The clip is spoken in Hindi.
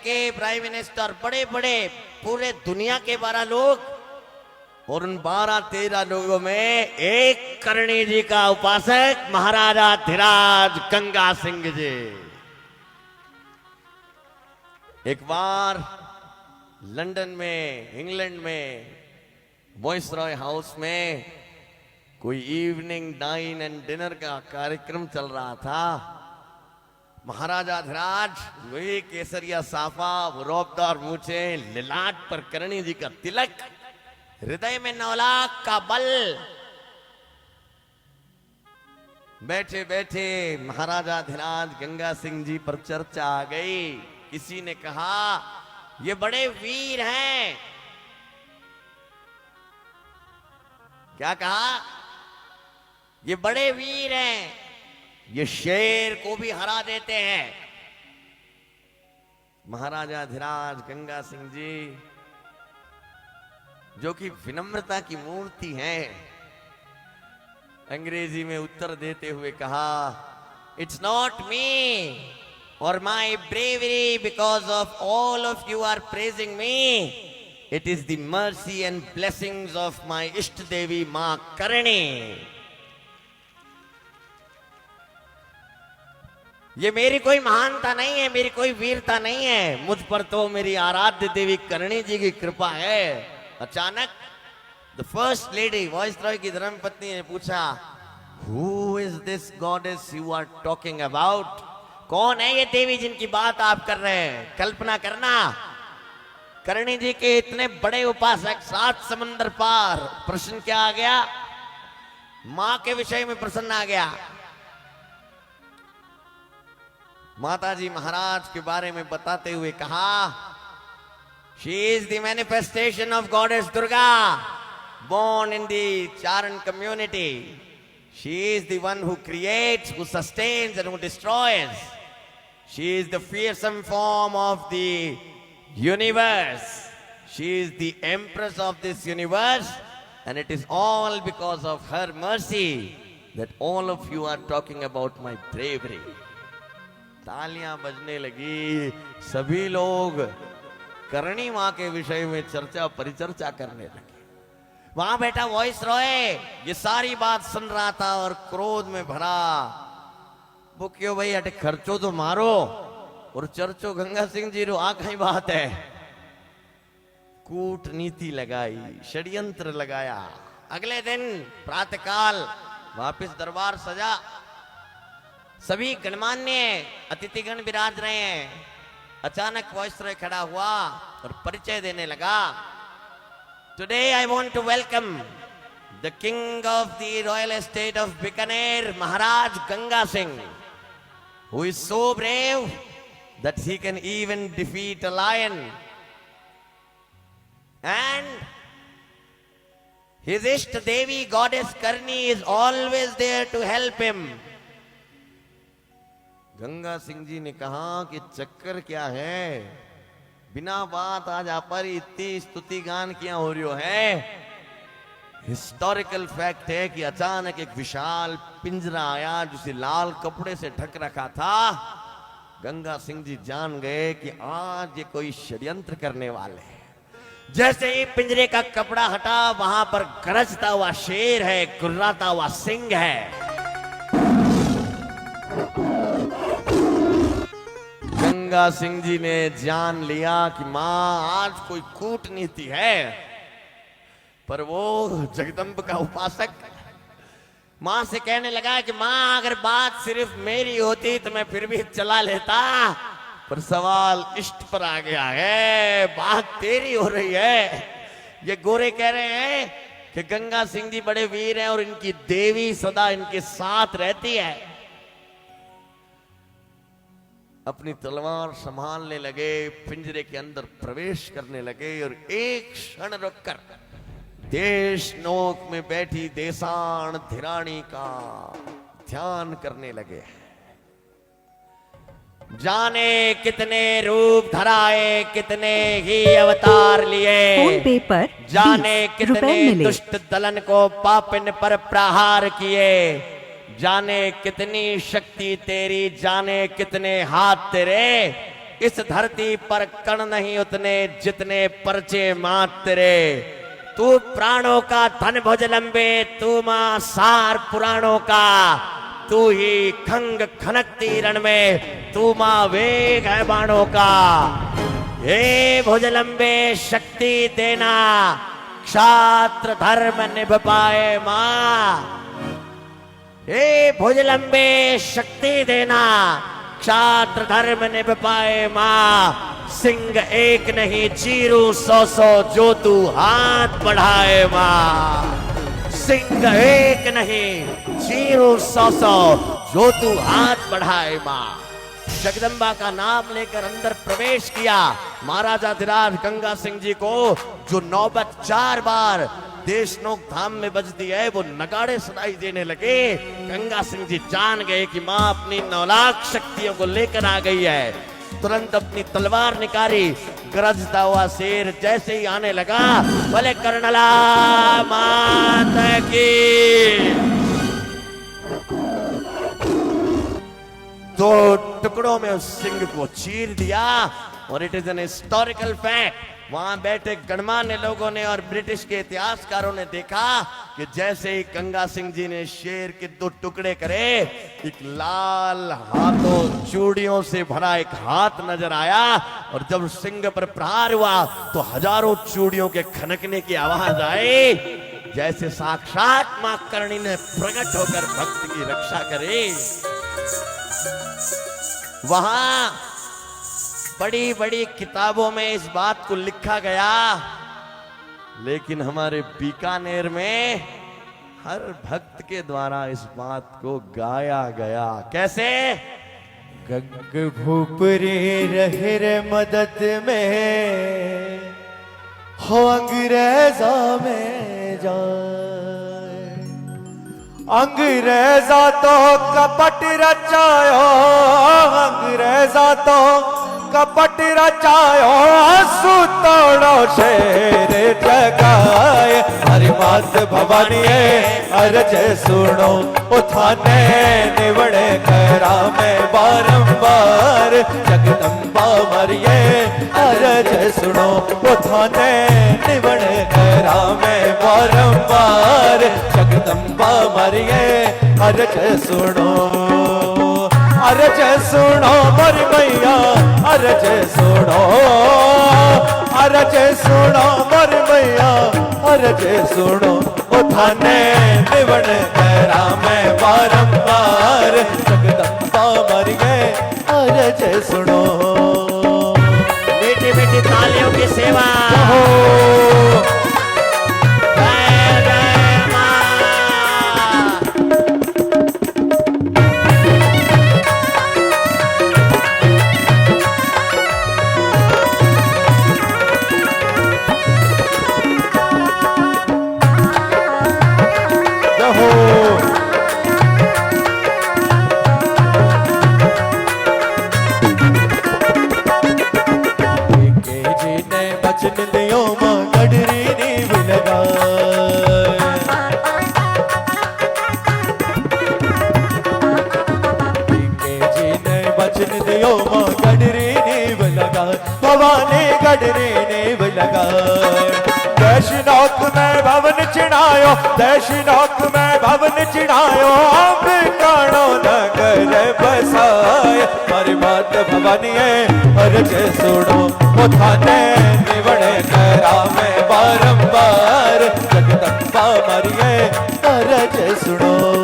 के प्राइम मिनिस्टर, बड़े बड़े पूरे दुनिया के 12 लोग, और उन 12-13 लोगों में एक करणी जी का उपासक महाराजा धीराज गंगा सिंह जी। एक बार लंदन में, इंग्लैंड में, वॉइसरॉय हाउस में कोई इवनिंग डाइन एंड डिनर का कार्यक्रम चल रहा था। महाराजा धीराज, वही केसरिया साफा, रौबदार मूछे, लिलाट पर करणी जी का तिलक, हृदय में 9 लाख का बल। बैठे बैठे महाराजा धीराज गंगा सिंह जी पर चर्चा आ गई। किसी ने कहा ये बड़े वीर हैं। क्या कहा? ये बड़े वीर हैं, ये शेर को भी हरा देते हैं। महाराजा धीराज गंगा सिंह जी, जो कि विनम्रता की मूर्ति हैं, अंग्रेजी में उत्तर देते हुए कहा, इट्स नॉट मी और my bravery because of all of you are praising me, it is the mercy and blessings of my इष्ट देवी मां करणी। ये मेरी कोई महानता नहीं है, मेरी कोई वीरता नहीं है, मुझ पर तो मेरी आराध्य देवी करणी जी की कृपा है। अचानक द फर्स्ट लेडी, वॉइसरॉय की धर्मपत्नी ने पूछा, who is this goddess you are talking about? कौन है ये देवी जिनकी बात आप कर रहे हैं? कल्पना करना, करणी जी के इतने बड़े उपासक, 7 समंदर पार। प्रश्न क्या आ गया? मां के विषय में प्रश्न आ गया। माता जी महाराज के बारे में बताते हुए कहा, she is the manifestation of goddess Durga, born in the Charan community. She is the one who creates, who sustains and who destroys. She is the fearsome form of the universe. She is the empress of this universe, and it is all because of her mercy that all of you are talking about my bravery. तालियां बजने लगी, सभी लोग करणी मां के विषय में चर्चा परिचर्चा करने लगे। वहां बैठा वॉइसरॉय ये सारी बात सुन रहा था और क्रोध में भरा। वो क्यों भाई, अटे खर्चो तो मारो और चर्चो गंगा सिंह जी रो आ कहीं बात है। कूटनीति लगाई, षड्यंत्र लगाया। अगले दिन प्रातःकाल वापस दरबार सजा, सभी गणमान्य अतिथिगण विराज रहे हैं। अचानक वॉइसरॉय खड़ा हुआ और परिचय देने लगा। Today I want to welcome the king of the royal estate of Bikaner, Maharaj Ganga Singh, who is so brave that he can even defeat a lion. And his Ishta Devi, goddess Karni, is always there to help him. Ganga Singh ji ने कहा कि चक्कर क्या है, बिना बात आज आप पर इतनी स्तुति गान किया हो रही है। हिस्टोरिकल फैक्ट है कि अचानक एक विशाल पिंजरा आया जिसे लाल कपड़े से ढक रखा था। गंगा सिंह जी जान गए कि आज ये कोई षड्यंत्र करने वाले हैं। जैसे ही पिंजरे का कपड़ा हटा, वहां पर गरजता हुआ शेर है, गुर्राता हुआ सिंह है। गंगा सिंह जी ने जान लिया कि मां आज कोई कूटनीति है। पर वो जगदम्ब का उपासक मां से कहने लगा कि मां अगर बात सिर्फ मेरी होती तो मैं फिर भी चला लेता, पर सवाल इष्ट पर आ गया है, बात तेरी हो रही है। ये गोरे कह रहे हैं कि गंगा सिंह जी बड़े वीर हैं और इनकी देवी सदा इनके साथ रहती है। अपनी तलवार संभालने लगे, पिंजरे के अंदर प्रवेश करने लगे और एक क्षण रुककर देश नोक में बैठी देसाण धीराणी का ध्यान करने लगे। जाने कितने रूप धराए, कितने ही अवतार लिए, जाने कितने दुष्ट दलन को पापिन पर प्रहार किए, जाने कितनी शक्ति तेरी, जाने कितने हाथ तेरे, इस धरती पर कण नहीं उतने जितने परचे मां तेरे। तू प्राणों का धन भुज लंबे, तू मां सार पुराणों का। तू ही खंग खनकती रण में, तू मां वेग है बाणों का। हे भुज लंबे शक्ति देना, क्षात्र धर्म निभ पाए मां। हे भुज लंबे शक्ति देना, क्षात्र धर्म निभ पाए मां। सिंह एक नहीं चीरू 100 जो तू हाथ बढ़ाए मां। सिंह एक नहीं चीरू 100 जो तू हाथ बढ़ाए मां। जगदम्बा का नाम लेकर अंदर प्रवेश किया महाराजा धीराज गंगा सिंह जी को, जो नौबत 4 बार देशनोक धाम में बजती है, वो नगाड़े सुनाई देने लगे। गंगा सिंह जी जान गए कि मां अपनी 9 लाख शक्तियों को लेकर आ गई है। तुरंत अपनी तलवार निकाली, गरजता हुआ शेर जैसे ही आने लगा, बोले कर्नला माता की। 2 टुकड़ों में उस सिंह को चीर दिया। और it is an historical fact, वहां बैठे गणमान्य लोगों ने और ब्रिटिश के इतिहासकारों ने देखा कि जैसे ही गंगा सिंह जी ने शेर के 2 टुकड़े करे, एक लाल हाथों चूड़ियों से भरा एक हाथ नजर आया। और जब सिंह पर प्रहार हुआ तो हजारों चूड़ियों के खनकने की आवाज आई, जैसे साक्षात मां करणी ने प्रकट होकर भक्त की रक्षा करे। वहां बड़ी बड़ी किताबों में इस बात को लिखा गया, लेकिन हमारे बीकानेर में हर भक्त के द्वारा इस बात को गाया गया। कैसे? गंग भूपरी रहे रे मदद में, हो अंग्रेजा में जाए। अंग्रेजा तो कपट रचायो, अंग्रेजा तो कपट रचायो। सुतोड़ो शेर जगाए, हरि मात भवानी अर्ज सुनो। उठाने निवड़े करा में बारंबार, जगदम्बा मरिए अर्ज सुनो। उठाने निवड़े करा में बारंबार, जगदम्बा मरिए अर्ज सुनो। अर्ज सुनो मोरी मैया, अर्ज सुनो। अर्ज सुनो मोरी मैया, अर्ज सुनो। उठाने निवड़ करा में बारंबार, जगदम्बा मरिए अर्ज सुनो। बेटी बेटी तालियों की सेवा। भवानी गडरी नीव लगा। देशनोक में भवन चिढ़ायो, देशनोक में भवन चिढ़ायो। बिकानो नगर बसाए, हमारी बात भवानी अर्ज सुनो। उठाने निवड़े करा में बारंबार, जगदम्बा मरिए अर्ज सुनो।